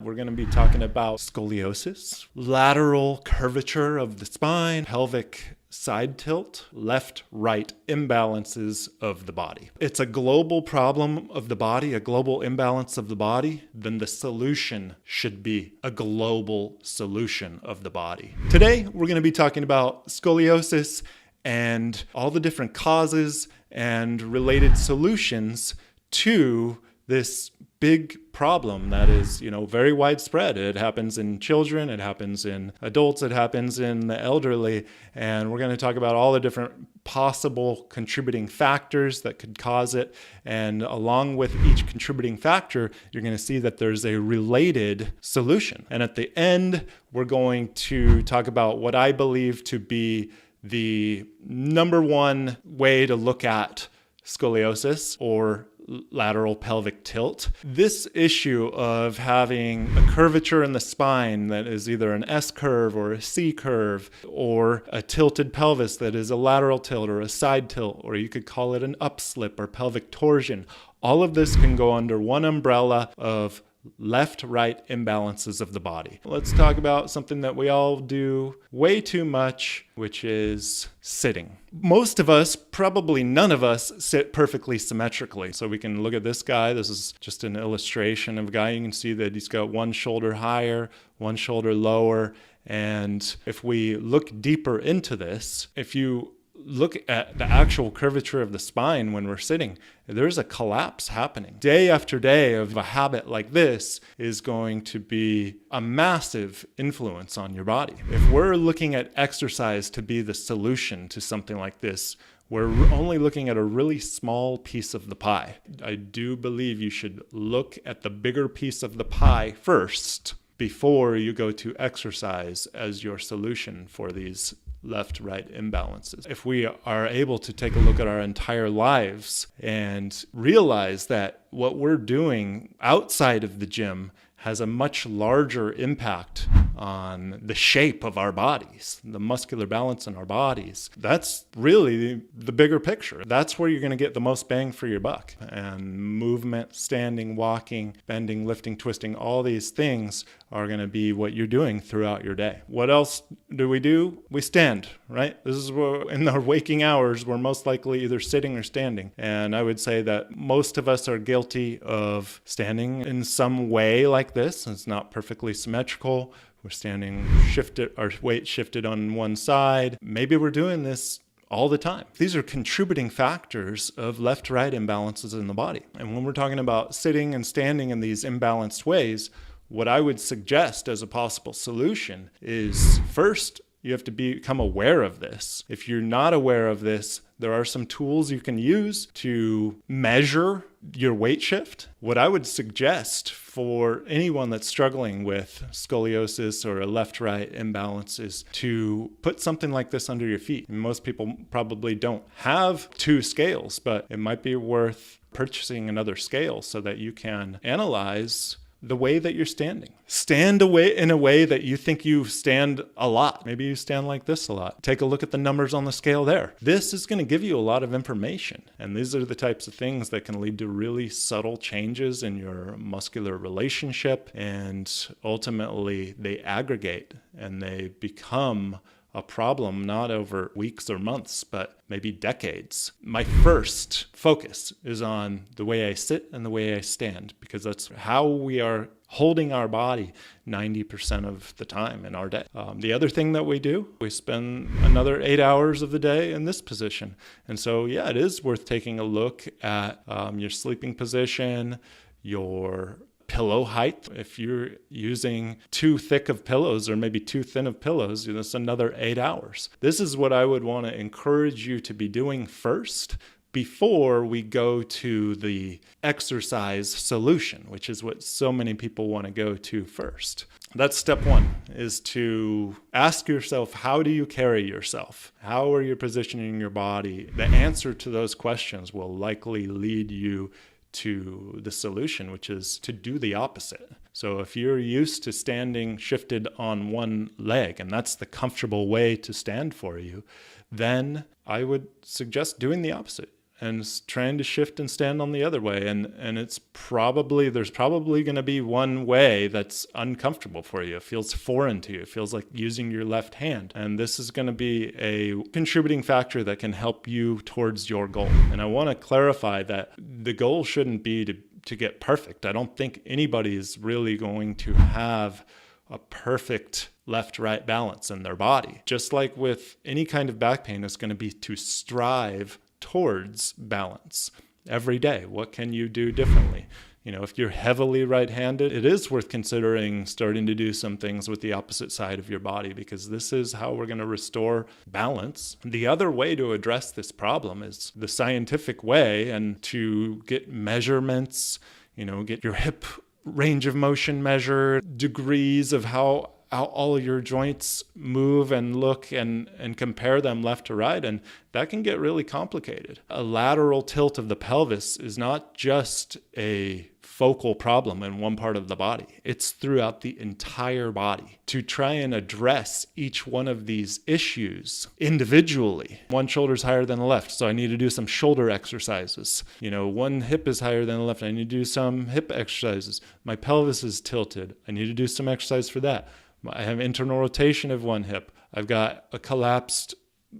We're going to be talking about scoliosis, lateral curvature of the spine, pelvic side tilt, left-right imbalances of the body. It's a global problem of the body, a global imbalance of the body. Then the solution should be a global solution of the body. Today, we're going to be talking about scoliosis and all the different causes and related solutions to this big problem that is, very widespread. It happens in children, it happens in adults, it happens in the elderly, and we're going to talk about all the different possible contributing factors that could cause it. And along with each contributing factor, you're going to see that there's a related solution. And at the end, we're going to talk about what I believe to be the number one way to look at scoliosis or lateral pelvic tilt. This issue of having a curvature in the spine that is either an S curve or a C curve, or a tilted pelvis that is a lateral tilt or a side tilt, or you could call it an upslip or pelvic torsion. All of this can go under one umbrella of left-right imbalances of the body. Let's talk about something that we all do way too much, which is sitting. Most of us, probably none of us, sit perfectly symmetrically. So we can look at this guy. This is just an illustration of a guy. You can see that he's got one shoulder higher, one shoulder lower. And if we look deeper into this, if you look at the actual curvature of the spine when we're sitting, there's a collapse happening. Day after day of a habit like this is going to be a massive influence on your body. If we're looking at exercise to be the solution to something like this, we're only looking at a really small piece of the pie. I do believe you should look at the bigger piece of the pie first before you go to exercise as your solution for these left-right imbalances. If we are able to take a look at our entire lives and realize that what we're doing outside of the gym has a much larger impact on the shape of our bodies, the muscular balance in our bodies, that's really the bigger picture. That's where you're going to get the most bang for your buck. And movement, standing, walking, bending, lifting, twisting, all these things are going to be what you're doing throughout your day. What else do? We stand, right? This is where in our waking hours, we're most likely either sitting or standing. And I would say that most of us are guilty of standing in some way like this. It's not perfectly symmetrical. We're standing shifted, our weight shifted on one side. Maybe we're doing this all the time. These are contributing factors of left-right imbalances in the body. And when we're talking about sitting and standing in these imbalanced ways, what I would suggest as a possible solution is first, you have to become aware of this. If you're not aware of this, there are some tools you can use to measure your weight shift. What I would suggest for anyone that's struggling with scoliosis or a left-right imbalance is to put something like this under your feet. And most people probably don't have two scales, but it might be worth purchasing another scale so that you can analyze the way that you're standing. Stand away in a way that you think you stand a lot. Maybe you stand like this a lot. Take a look at the numbers on the scale there. This is going to give you a lot of information. And these are the types of things that can lead to really subtle changes in your muscular relationship. And ultimately, they aggregate and they become a problem not over weeks or months, but maybe decades. My first focus is on the way I sit and the way I stand, because that's how we are holding our body 90% of the time in our day. The other thing that we do, we spend another 8 hours of the day in this position. And so, yeah, it is worth taking a look at your sleeping position, your pillow height. If you're using too thick of pillows or maybe too thin of pillows, that's another 8 hours. This is what I would want to encourage you to be doing first before we go to the exercise solution, which is what so many people want to go to first. That's step one, is to ask yourself, how do you carry yourself? How are you positioning your body? The answer to those questions will likely lead you to the solution, which is to do the opposite. So if you're used to standing shifted on one leg, and that's the comfortable way to stand for you, then I would suggest doing the opposite and trying to shift and stand on the other way. And there's probably going to be one way that's uncomfortable for you. It feels foreign to you. It feels like using your left hand. And this is going to be a contributing factor that can help you towards your goal. And I want to clarify that the goal shouldn't be to get perfect. I don't think anybody is really going to have a perfect left-right balance in their body. Just like with any kind of back pain, it's going to be to strive towards balance every day. What can you do differently? If you're heavily right-handed, it is worth considering starting to do some things with the opposite side of your body, because this is how we're going to restore balance. The other way to address this problem is the scientific way, and to get measurements, get your hip range of motion measured, degrees of how all your joints move and look, and compare them left to right. And that can get really complicated. A lateral tilt of the pelvis is not just a focal problem in one part of the body. It's throughout the entire body. To try and address each one of these issues individually, one shoulder's higher than the left, so I need to do some shoulder exercises. One hip is higher than the left, I need to do some hip exercises. My pelvis is tilted, I need to do some exercise for that. I have internal rotation of one hip. I've got a collapsed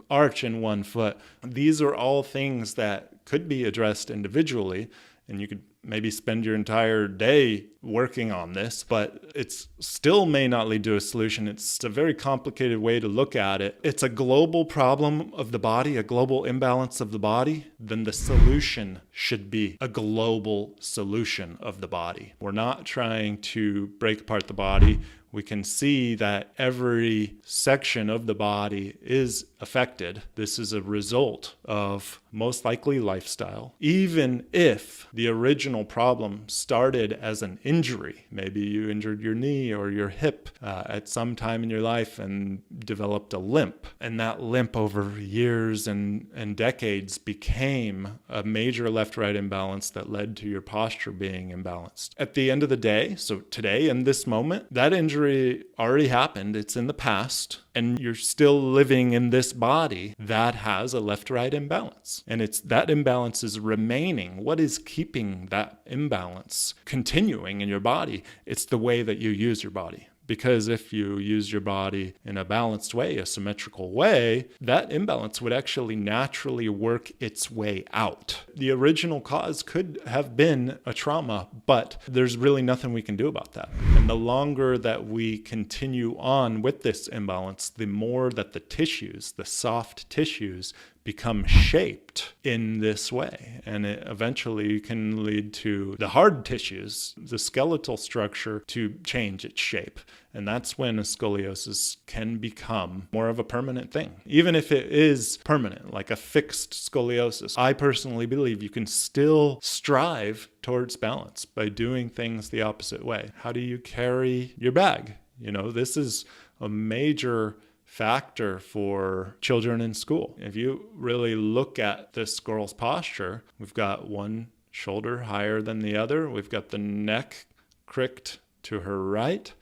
arch in one foot. These are all things that could be addressed individually, and you could maybe spend your entire day working on this, but it's still may not lead to a solution. It's a very complicated way to look at it. It's a global problem of the body, a global imbalance of the body. Then the solution should be a global solution of the body. We're not trying to break apart the body. We can see that every section of the body is affected. This is a result of most likely lifestyle. Even if the original problem started as an injury, maybe you injured your knee or your hip at some time in your life and developed a limp, and that limp over years and decades became a major left-right imbalance that led to your posture being imbalanced. At the end of the day, so today in this moment, that injury already happened. It's in the past, and you're still living in this body that has a left-right imbalance. And it's that imbalance is remaining. What is keeping that imbalance continuing in your body? It's the way that you use your body. Because if you use your body in a balanced way, a symmetrical way, that imbalance would actually naturally work its way out. The original cause could have been a trauma, but there's really nothing we can do about that. And the longer that we continue on with this imbalance, the more that the tissues, the soft tissues, become shaped in this way. And it eventually can lead to the hard tissues, the skeletal structure, to change its shape. And that's when a scoliosis can become more of a permanent thing. Even if it is permanent, like a fixed scoliosis, I personally believe you can still strive towards balance by doing things the opposite way. How do you carry your bag? This is a major factor for children in school. If you really look at this girl's posture, we've got one shoulder higher than the other. We've got the neck cricked to her right.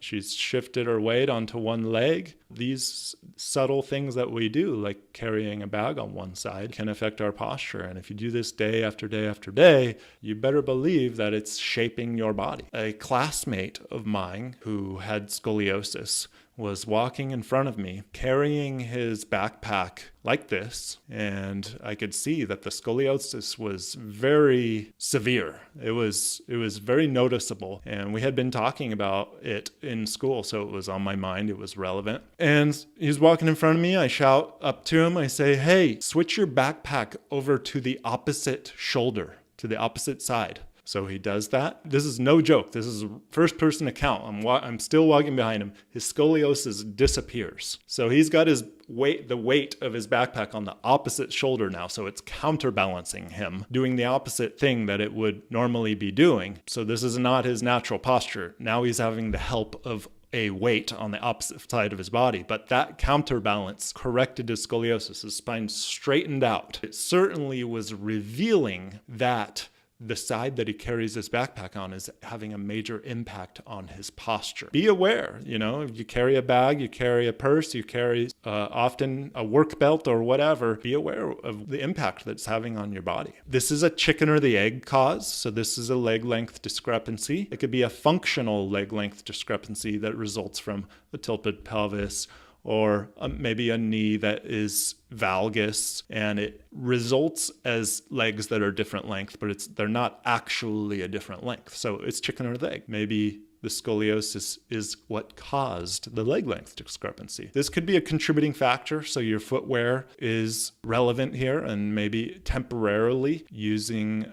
She's shifted her weight onto one leg. These subtle things that we do, like carrying a bag on one side, can affect our posture. And if you do this day after day after day, you better believe that it's shaping your body. A classmate of mine who had scoliosis was walking in front of me, carrying his backpack like this, and I could see that the scoliosis was very severe. It was very noticeable, and we had been talking about it in school, so it was on my mind, it was relevant. And he's walking in front of me, I shout up to him, I say, "Hey, switch your backpack over to the opposite shoulder, to the opposite side." So he does that. This is no joke. This is a first-person account. I'm still walking behind him. His scoliosis disappears. So he's got the weight of his backpack on the opposite shoulder now. So it's counterbalancing him, doing the opposite thing that it would normally be doing. So this is not his natural posture. Now he's having the help of a weight on the opposite side of his body, but that counterbalance corrected his scoliosis. His spine straightened out. It certainly was revealing that the side that he carries his backpack on is having a major impact on his posture. Be aware, if you carry a bag, you carry a purse, you carry often a work belt or whatever, be aware of the impact that's having on your body. This is a chicken or the egg cause. So this is a leg length discrepancy. It could be a functional leg length discrepancy that results from a tilted pelvis, or maybe a knee that is valgus, and it results as legs that are different length, but they're not actually a different length. So it's chicken or the egg. Maybe the scoliosis is what caused the leg length discrepancy. This could be a contributing factor, so your footwear is relevant here, and maybe temporarily using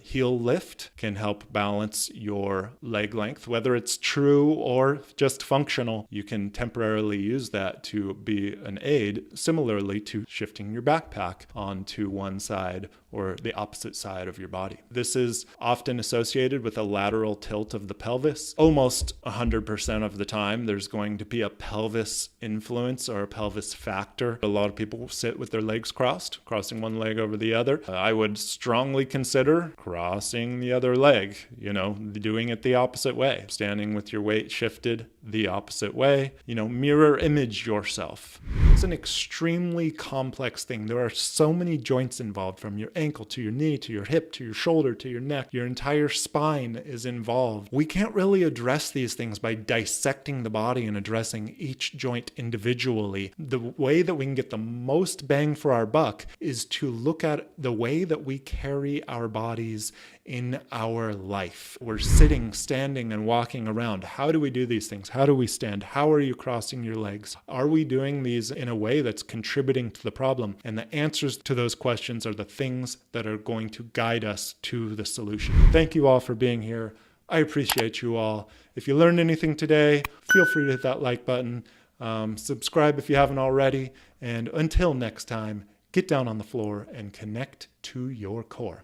heel lift can help balance your leg length. Whether it's true or just functional, you can temporarily use that to be an aid, similarly to shifting your backpack onto one side or the opposite side of your body. This is often associated with a lateral tilt of the pelvis. Almost 100% of the time, there's going to be a pelvis influence or a pelvis factor. A lot of people sit with their legs crossed, crossing one leg over the other. I would strongly consider crossing the other leg, doing it the opposite way, standing with your weight shifted the opposite way, mirror image yourself. It's an extremely complex thing. There are so many joints involved, from your ankle to your knee to your hip to your shoulder to your neck. Your entire spine is involved. We can't really address these things by dissecting the body and addressing each joint individually. The way that we can get the most bang for our buck is to look at the way that we carry our bodies in our life. We're sitting, standing, and walking around. How do we do these things? How do we stand? How are you crossing your legs? Are we doing these in a way that's contributing to the problem? And the answers to those questions are the things that are going to guide us to the solution. Thank you all for being here. I appreciate you all. If you learned anything today, feel free to hit that like button. Subscribe if you haven't already. And until next time, get down on the floor and connect to your core.